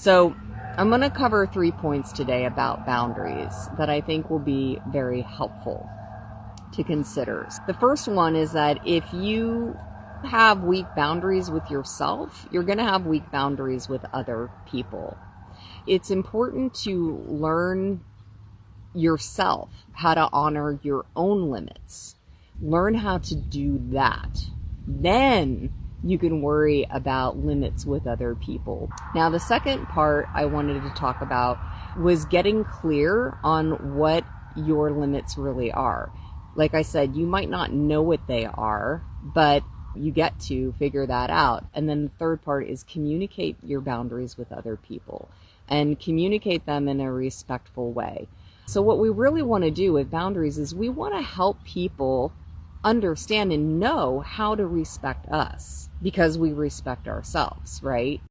So I'm going to cover 3 points today about boundaries that I think will be very helpful to consider. The first one is that if you have weak boundaries with yourself, you're going to have weak boundaries with other people. It's important to learn yourself how to honor your own limits. Learn how to do that. Then you can worry about limits with other people. Now, the second part I wanted to talk about was getting clear on what your limits really are. Like I said, you might not know what they are, but you get to figure that out. And then the third part is communicate your boundaries with other people and communicate them in a respectful way. So what we really want to do with boundaries is we want to help people understand and know how to respect us, because we respect ourselves, right?